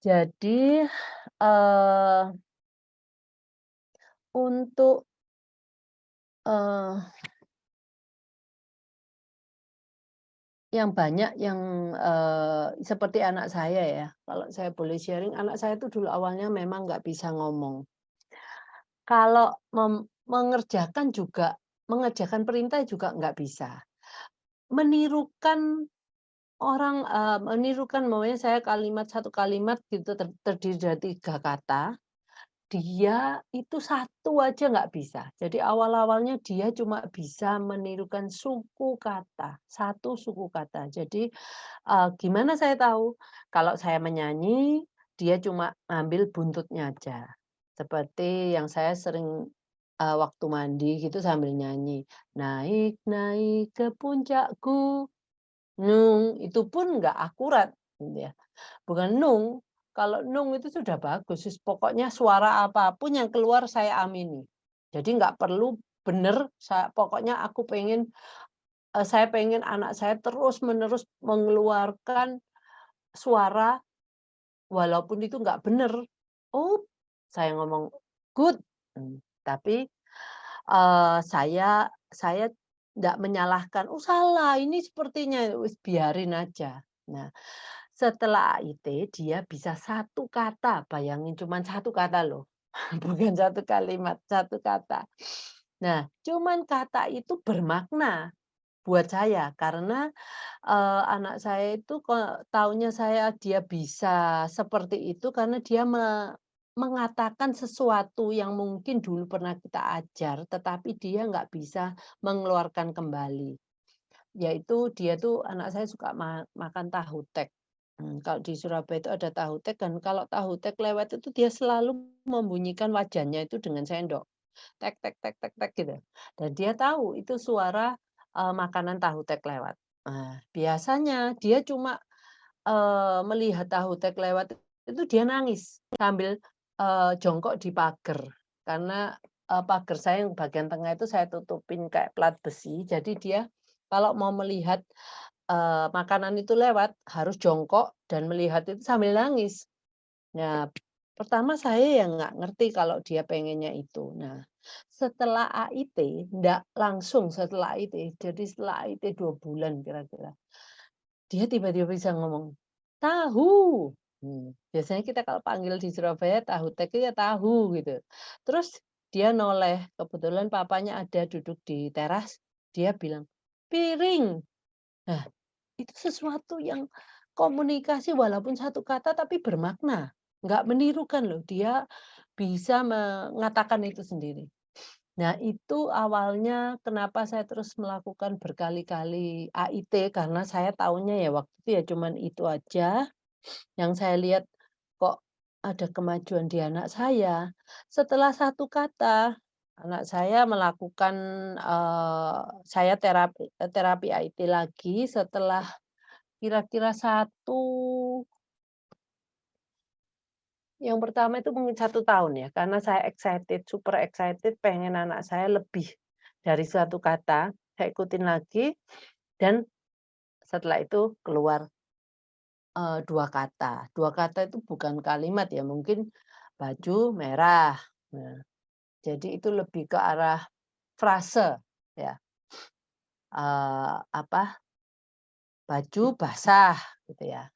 Jadi, eee, untuk, eee, yang banyak yang, seperti anak saya ya, kalau saya boleh sharing, anak saya itu dulu awalnya memang nggak bisa ngomong. Kalau mengerjakan perintah juga nggak bisa. Menirukan menirukan maunya saya satu kalimat gitu terdiri dari 3 kata. Dia itu satu aja nggak bisa. Jadi awal-awalnya dia cuma bisa menirukan suku kata, satu suku kata. Jadi, gimana saya tahu? Kalau saya menyanyi, dia cuma ngambil buntutnya aja. Seperti yang saya sering, waktu mandi gitu sambil nyanyi, "Naik naik ke puncakku, nung," itu pun nggak akurat gitu ya. Bukan nung, kalau nung itu sudah bagus, pokoknya suara apapun yang keluar saya amini. Jadi nggak perlu bener, pokoknya saya pengen anak saya terus-menerus mengeluarkan suara walaupun itu nggak bener. Oh, saya ngomong, "Good," tapi, saya nggak menyalahkan, "Oh salah, ini sepertinya," wis biarin aja. Nah, setelah AIT dia bisa satu kata, bayangin cuman satu kata loh, bukan satu kalimat, satu kata. Nah, cuman kata itu bermakna buat saya karena, anak saya itu taunya dia bisa seperti itu karena dia mengatakan sesuatu yang mungkin dulu pernah kita ajar, tetapi dia nggak bisa mengeluarkan kembali. Yaitu dia tuh anak saya suka makan tahu tek. Kalau di Surabaya itu ada tahu tek dan kalau tahu tek lewat itu dia selalu membunyikan wajannya itu dengan sendok. Tek tek tek tek tek gitu. Dan dia tahu itu suara, makanan tahu tek lewat. Nah, biasanya dia cuma, melihat tahu tek lewat itu dia nangis sambil, jongkok di pagar. Karena, pagar saya yang bagian tengah itu saya tutupin kayak plat besi, jadi dia kalau mau melihat, makanan itu lewat harus jongkok dan melihat itu sambil nangis. Nah, pertama saya yang nggak ngerti kalau dia pengennya itu. Nah, setelah AIT, ndak langsung setelah AIT, jadi setelah AIT 2 bulan kira-kira, dia tiba-tiba bisa ngomong, "Tahu!" Biasanya kita kalau panggil di Surabaya tahu tek ya tahu gitu. Terus dia noleh, kebetulan papanya ada duduk di teras, dia bilang, "Piring." Nah, itu sesuatu yang komunikasi walaupun satu kata tapi bermakna, nggak menirukan loh, dia bisa mengatakan itu sendiri. Nah, itu awalnya kenapa saya terus melakukan berkali-kali AIT karena saya tahunya ya waktu itu ya cuman itu aja, yang saya lihat kok ada kemajuan di anak saya. Setelah satu kata, anak saya melakukan, saya terapi AIT lagi setelah kira-kira yang pertama itu mungkin 1 tahun ya, karena saya excited, super excited pengen anak saya lebih dari satu kata, saya ikutin lagi dan setelah itu keluar, 2 kata. 2 kata itu bukan kalimat ya, mungkin baju merah. Nah, jadi itu lebih ke arah frase ya, apa, baju basah gitu ya.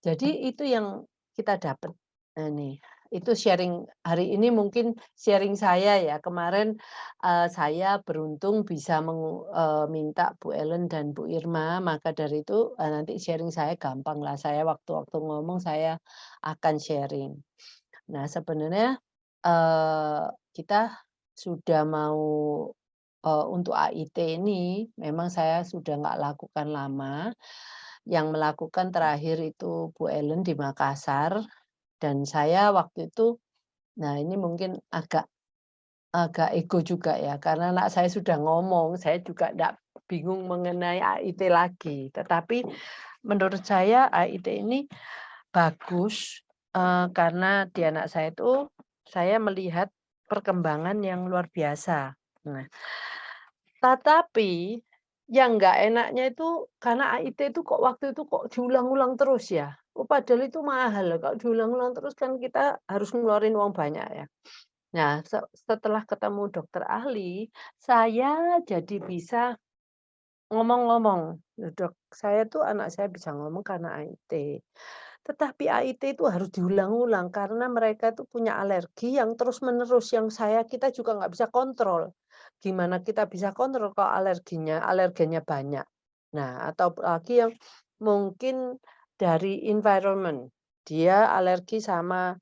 Jadi itu yang kita dapat, nih, itu sharing hari ini mungkin sharing saya ya, kemarin, saya beruntung bisa minta Bu Ellen dan Bu Irma, maka dari itu, nanti sharing saya gampanglah, saya waktu-waktu ngomong saya akan sharing. Nah sebenarnya, kita sudah mau, untuk AIT ini memang saya sudah nggak lakukan lama, yang melakukan terakhir itu Bu Ellen di Makassar dan saya waktu itu nah ini mungkin agak agak ego juga ya, karena anak saya sudah ngomong, saya juga ndak bingung mengenai AIT lagi. Tetapi menurut saya AIT ini bagus, karena di anak saya itu, saya melihat perkembangan yang luar biasa. Nah, tetapi yang nggak enaknya itu karena AIT itu kok waktu itu kok diulang-ulang terus ya. padahal itu mahal loh, kalau diulang-ulang terus kan kita harus ngeluarin uang banyak ya. Nah, setelah ketemu dokter ahli, saya jadi bisa ngomong-ngomong, "Loh Dok, anak saya bisa ngomong karena AIT." Tetapi AIT itu harus diulang-ulang karena mereka itu punya alergi yang terus-menerus, yang kita juga nggak bisa kontrol. Gimana kita bisa kontrol kalau alergennya banyak. Nah, atau lagi yang mungkin dari environment, dia alergi sama,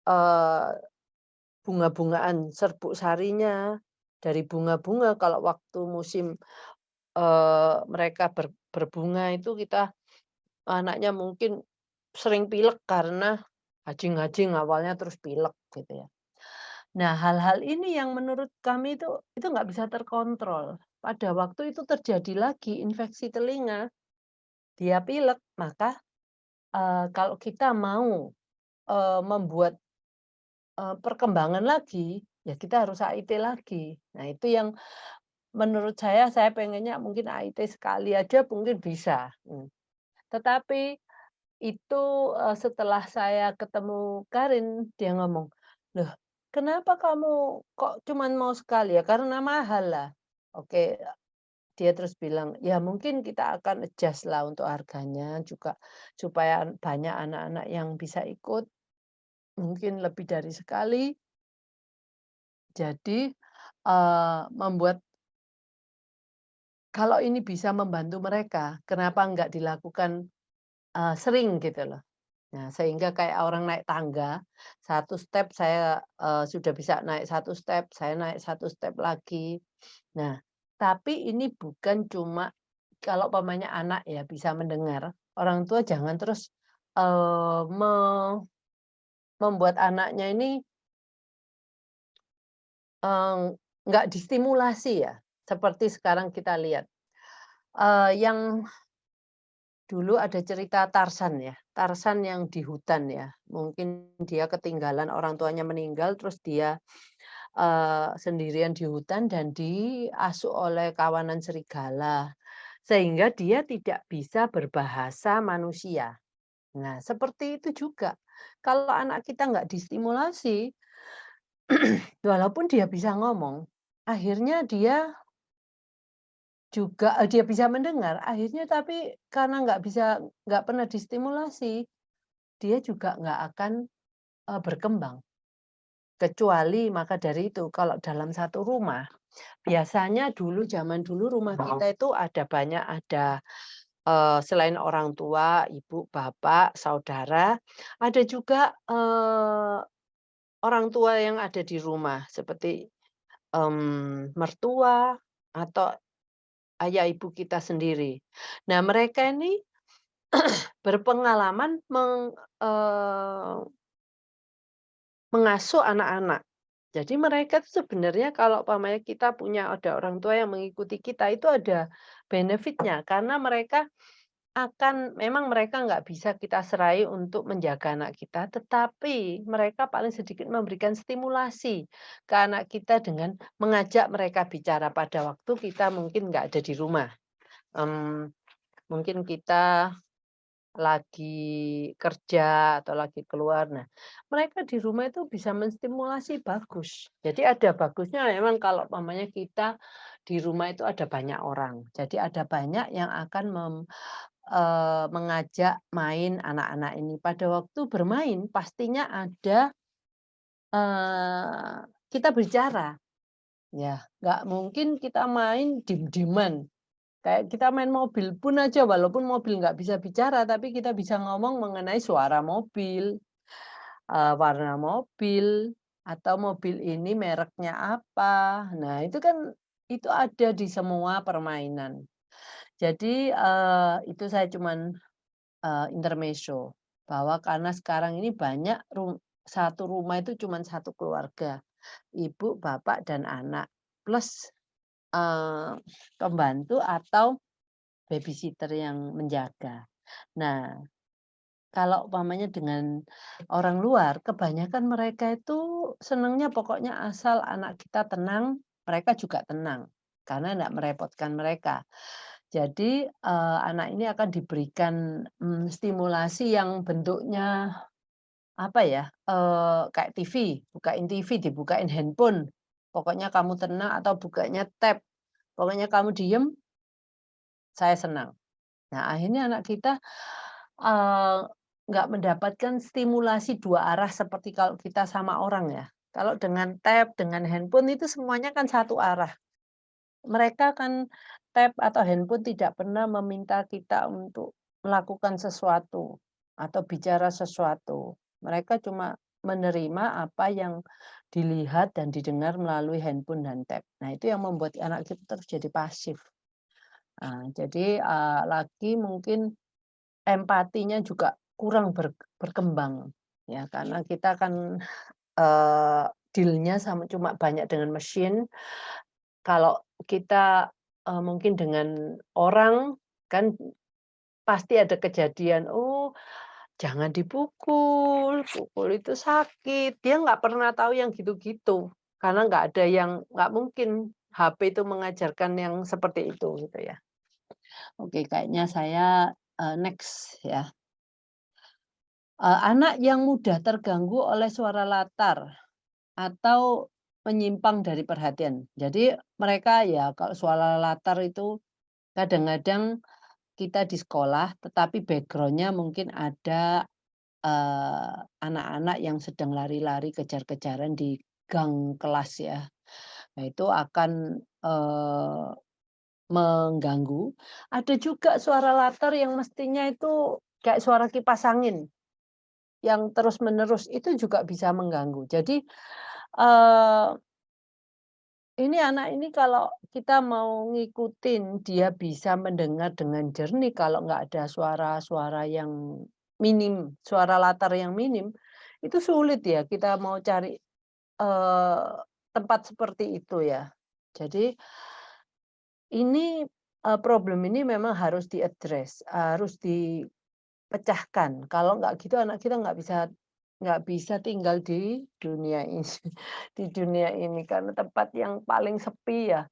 eee, bunga-bungaan, serbuk sarinya, dari bunga-bunga kalau waktu musim mereka berbunga itu anaknya mungkin sering pilek karena hajing-hajing awalnya terus pilek gitu ya. Nah, hal-hal ini yang menurut kami itu nggak bisa terkontrol. Pada waktu itu terjadi lagi infeksi telinga, dia pilek, maka, kalau kita mau, membuat, perkembangan lagi, ya kita harus AIT lagi. Nah, itu yang menurut saya pengennya mungkin AIT sekali aja mungkin bisa, tetapi itu, setelah saya ketemu Karin, dia ngomong, "Loh, kenapa kamu kok cuman mau sekali?" Ya karena mahal lah. Oke, dia terus bilang, "Ya mungkin kita akan adjust lah untuk harganya juga supaya banyak anak-anak yang bisa ikut, mungkin lebih dari sekali." Jadi, membuat kalau ini bisa membantu mereka, kenapa nggak dilakukan, sering gitu loh. Nah, sehingga kayak orang naik tangga, satu step saya, sudah bisa naik satu step, saya naik satu step lagi. Nah, tapi ini bukan cuma kalau umpamanya anak ya bisa mendengar, orang tua jangan terus, eee, me membuat anaknya ini, eee, nggak distimulasi ya, seperti sekarang kita lihat. Yang dulu ada cerita Tarsan ya, Tarsan yang di hutan ya, mungkin dia ketinggalan orang tuanya meninggal, terus dia, sendirian di hutan dan diasuh oleh kawanan serigala, sehingga dia tidak bisa berbahasa manusia. Nah, seperti itu juga, kalau anak kita nggak distimulasi, walaupun dia bisa ngomong, akhirnya dia bisa mendengar, akhirnya tapi karena nggak pernah distimulasi, dia juga nggak akan, berkembang. Kecuali maka dari itu kalau dalam satu rumah, biasanya zaman dulu rumah kita itu selain orang tua, ibu, bapak, saudara, ada juga, orang tua yang ada di rumah seperti, mertua atau ayah ibu kita sendiri. Nah mereka ini berpengalaman mengasuh anak-anak. Jadi mereka tuh sebenarnya kalau umpamanya kita ada orang tua yang mengikuti kita, itu ada benefitnya karena memang mereka nggak bisa kita serai untuk menjaga anak kita, tetapi mereka paling sedikit memberikan stimulasi ke anak kita dengan mengajak mereka bicara pada waktu kita mungkin nggak ada di rumah. Mmm, Mungkin kita lagi kerja atau lagi keluar. Nah, mereka di rumah itu bisa menstimulasi bagus. Jadi ada bagusnya memang kalau umpamanya kita di rumah itu ada banyak orang. Jadi ada banyak yang akan mengajak main anak-anak ini. Pada waktu bermain pastinya ada, kita bicara, ya nggak mungkin kita main diem-dieman. Kayak kita main mobil pun aja walaupun mobil nggak bisa bicara, tapi kita bisa ngomong mengenai suara mobil, warna mobil, atau mobil ini mereknya apa. Nah, itu ada di semua permainan. Jadi, itu saya cuman, intermezzo, bahwa karena sekarang ini banyak satu rumah itu cuman satu keluarga, ibu, bapak, dan anak, plus, eee, pembantu atau babysitter yang menjaga. Nah, kalau umpamanya dengan orang luar, kebanyakan mereka itu senangnya pokoknya asal anak kita tenang, mereka juga tenang, karena tidak merepotkan mereka. Jadi, anak ini akan diberikan, stimulasi yang bentuknya apa ya, kayak TV, bukain TV, dibukain handphone, pokoknya kamu tenang atau bukanya tab, pokoknya kamu diem, saya senang. Nah, akhirnya anak kita, eee, nggak mendapatkan stimulasi dua arah seperti kalau kita sama orang ya. Kalau dengan tab, dengan handphone itu semuanya kan satu arah. Mereka kan tab atau handphone tidak pernah meminta kita untuk melakukan sesuatu atau bicara sesuatu. Mereka cuma menerima apa yang dilihat dan didengar melalui handphone dan tab. Nah, itu yang membuat anak kita terus jadi pasif. Jadi, lagi mungkin empatinya juga kurang berkembang, ya, karena kita kan, deal-nya sama cuma banyak dengan mesin. Kalau kita, mungkin dengan orang, kan pasti ada kejadian, "Oh, jangan dipukul, pukul itu sakit." Dia nggak pernah tahu yang gitu-gitu, karena nggak ada yang nggak mungkin HP itu mengajarkan yang seperti itu, gitu ya. Oke, kayaknya saya, next ya. Anak yang mudah terganggu oleh suara latar atau menyimpang dari perhatian. Jadi mereka ya kalau suara latar itu kadang-kadang kita di sekolah, tetapi background-nya mungkin ada, anak-anak yang sedang lari-lari kejar-kejaran di gang kelas ya. Nah itu akan, mengganggu. Ada juga suara latar yang mestinya itu kayak suara kipas angin. Yang terus-menerus itu juga bisa mengganggu. Jadi, eee, ini anak ini kalau kita mau ngikutin, dia bisa mendengar dengan jernih kalau nggak ada suara-suara yang minim, suara latar yang minim, itu sulit ya kita mau cari, eee, tempat seperti itu ya. Jadi ini, problem ini memang harus di-address, harus pecahkan, kalau nggak gitu anak kita nggak bisa tinggal di dunia ini di dunia ini, karena tempat yang paling sepi ya.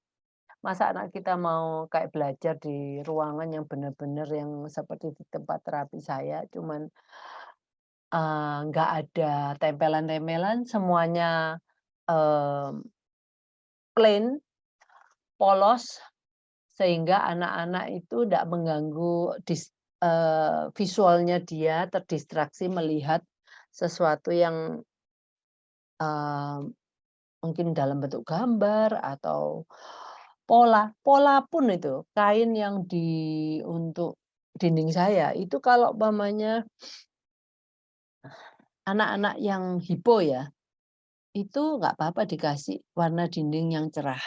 Masa anak kita mau kayak belajar di ruangan yang benar-benar yang seperti di tempat terapi saya, cuman, nggak ada tempelan-tempelan, semuanya, mmm, plain, polos, sehingga anak-anak itu ndak mengganggu visualnya dia terdistraksi melihat sesuatu yang, eee, mungkin dalam bentuk gambar atau pola. Pola pun itu, kain yang untuk dinding saya, itu kalau umpamanya anak-anak yang hipo ya, itu nggak apa-apa dikasih warna dinding yang cerah.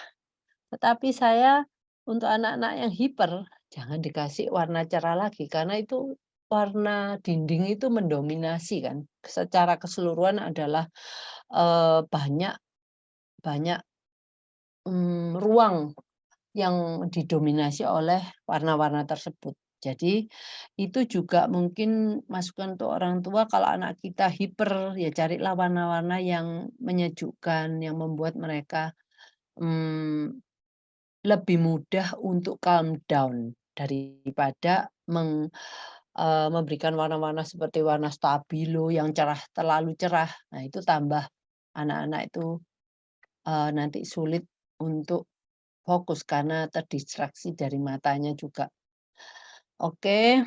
Tetapi saya untuk anak-anak yang hiper, jangan dikasih warna cerah lagi, karena itu warna dinding itu mendominasi kan, secara keseluruhan adalah, banyak banyak, ruang yang didominasi oleh warna-warna tersebut. Jadi, itu juga mungkin masukan untuk orang tua kalau anak kita hiper, ya carilah warna-warna yang menyejukkan, yang membuat mereka, mmm lebih mudah untuk calm down daripada memberikan warna-warna seperti warna stabilo yang cerah terlalu cerah. Nah, itu tambah anak-anak itu, nanti sulit untuk fokus karena terdistraksi dari matanya juga. Oke,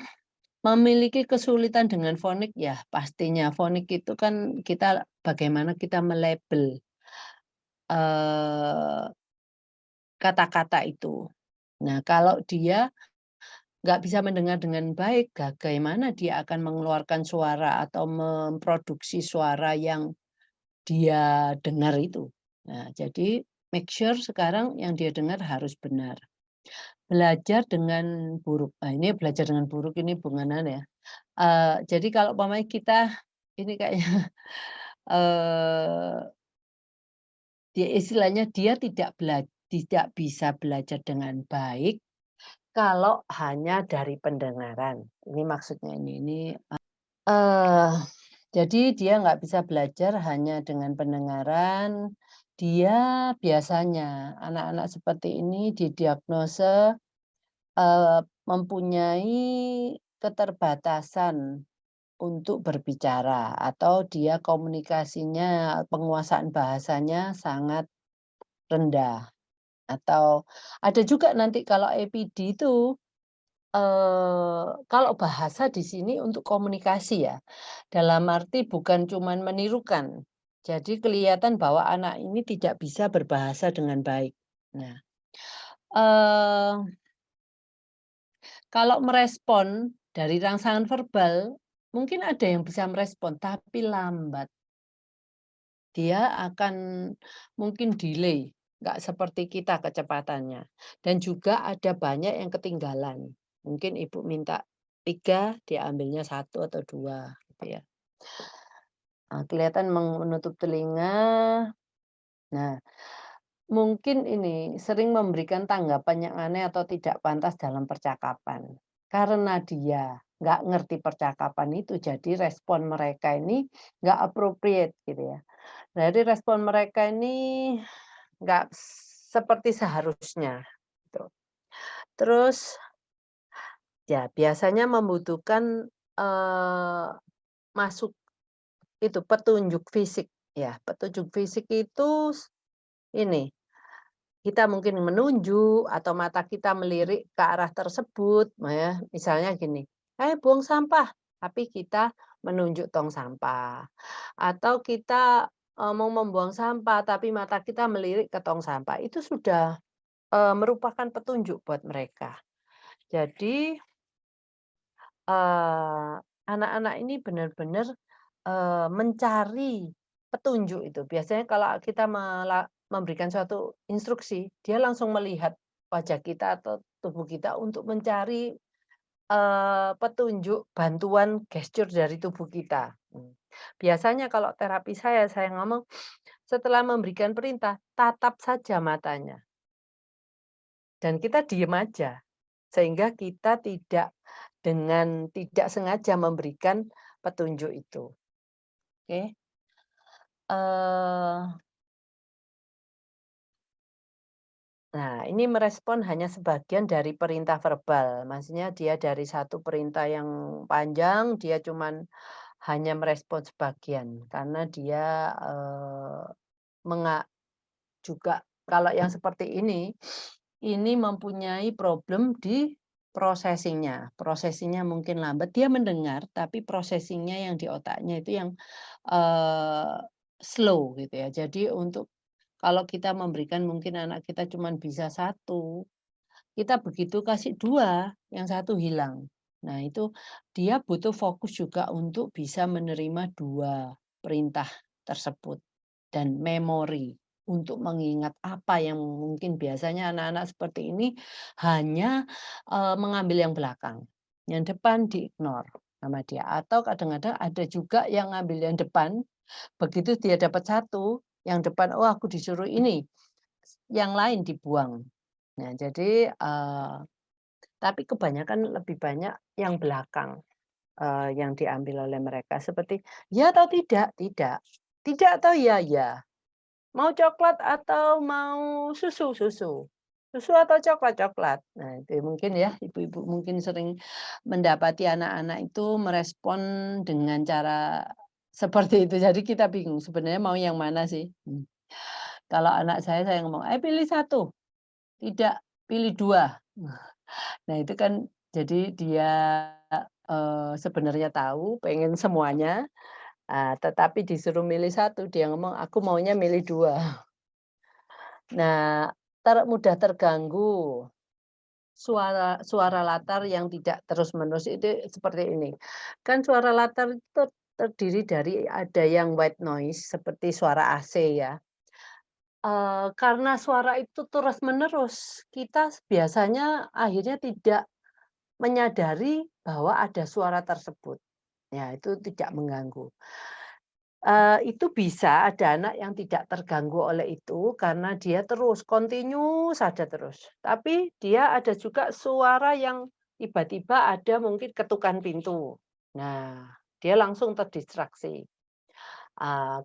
memiliki kesulitan dengan fonik ya pastinya. Fonik itu kan kita bagaimana kita melabel, eee, kata-kata itu. Nah, kalau dia nggak bisa mendengar dengan baik, bagaimana dia akan mengeluarkan suara atau memproduksi suara yang dia dengar itu. Nah, jadi make sure sekarang yang dia dengar harus benar. Belajar dengan buruk, nah ini belajar dengan buruk ini bukan ya, jadi kalau umpamanya kita ini kayaknya, eee, dia istilahnya dia tidak bisa belajar dengan baik kalau hanya dari pendengaran. Ini maksudnya ini, eee, jadi dia nggak bisa belajar hanya dengan pendengaran, dia biasanya anak-anak seperti ini didiagnosa, mempunyai keterbatasan untuk berbicara atau dia komunikasinya, penguasaan bahasanya sangat rendah. Atau ada juga nanti kalau APD itu, kalau bahasa di sini untuk komunikasi ya, dalam arti bukan cuman menirukan. Jadi kelihatan bahwa anak ini tidak bisa berbahasa dengan baik. Nah, eee, kalau merespon dari rangsangan verbal, mungkin ada yang bisa merespon, tapi lambat. Dia akan mungkin delay, nggak seperti kita kecepatannya. Dan juga ada banyak yang ketinggalan. Mungkin ibu minta 3, dia ambilnya 1 atau 2 gitu ya. Kelihatan menutup telinga. Nah, mungkin ini sering memberikan tanggapan yang aneh atau tidak pantas dalam percakapan. Karena dia nggak ngerti percakapan itu, jadi respon mereka ini nggak appropriate gitu ya. Jadi respon mereka ini nggak seperti seharusnya, gitu. Terus, ya biasanya membutuhkan, masuk itu petunjuk fisik, ya. Petunjuk fisik itu ini, kita mungkin menunjuk atau mata kita melirik ke arah tersebut, ya. Misalnya gini, buang sampah!" Tapi kita menunjuk tong sampah. Atau kita, mau membuang sampah, tapi mata kita melirik ke tong sampah. Itu sudah merupakan petunjuk buat mereka. Jadi, eee, anak-anak ini benar-benar, mencari petunjuk itu. Biasanya kalau kita memberikan suatu instruksi, dia langsung melihat wajah kita atau tubuh kita untuk mencari, petunjuk bantuan gestur dari tubuh kita. Biasanya kalau terapi saya ngomong, setelah memberikan perintah, tatap saja matanya dan kita diem aja. Sehingga kita tidak dengan tidak sengaja memberikan petunjuk itu, oke. Eee, nah ini merespon hanya sebagian dari perintah verbal, maksudnya dia dari satu perintah yang panjang, dia cuman hanya merespon sebagian, karena dia, juga kalau yang seperti ini mempunyai problem di prosesinya mungkin lambat. Dia mendengar, tapi prosesinya yang di otaknya itu yang, eee, slow gitu ya. Jadi untuk kalau kita memberikan mungkin anak kita cuman bisa satu, kita begitu kasih 2, yang satu hilang. Nah itu dia butuh fokus juga untuk bisa menerima 2 perintah tersebut dan memori untuk mengingat apa yang mungkin biasanya anak-anak seperti ini hanya, mengambil yang belakang, yang depan diignore sama dia atau kadang-kadang ada juga yang ngambil yang depan, begitu dia dapat satu, yang depan, "Oh aku disuruh ini," yang lain dibuang. Nah jadi, tapi kebanyakan lebih banyak yang belakang, yang diambil oleh mereka seperti, "Ya atau tidak?" "Tidak." "Tidak atau ya?" "Ya." "Mau coklat atau mau susu?" "Susu." "Susu atau coklat?" "Coklat." Nah itu mungkin ya ibu-ibu mungkin sering mendapati anak-anak itu merespon dengan cara seperti itu. Jadi kita bingung sebenarnya mau yang mana sih? Kalau anak saya ngomong, pilih satu." "Tidak." "Pilih 2." Nah itu kan jadi dia, sebenarnya tahu pengen semuanya, tetapi disuruh milih satu, dia ngomong, "Aku maunya milih 2." Nah, mudah terganggu, suara suara latar yang tidak terus-menerus itu seperti ini. Kan suara latar itu terdiri dari ada yang white noise seperti suara AC ya, karena suara itu terus-menerus, kita biasanya akhirnya tidak menyadari bahwa ada suara tersebut. Ya, itu tidak mengganggu. Itu bisa ada anak yang tidak terganggu oleh itu karena dia terus continue saja terus. Tapi dia ada juga suara yang tiba-tiba ada mungkin ketukan pintu. Nah, dia langsung terdistraksi.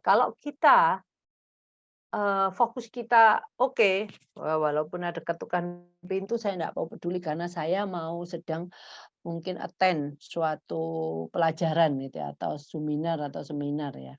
Kalau kita fokus kita oke, walaupun ada ketukan pintu saya nggak mau peduli karena saya mau sedang mungkin attend suatu pelajaran gitu ya, atau seminar ya.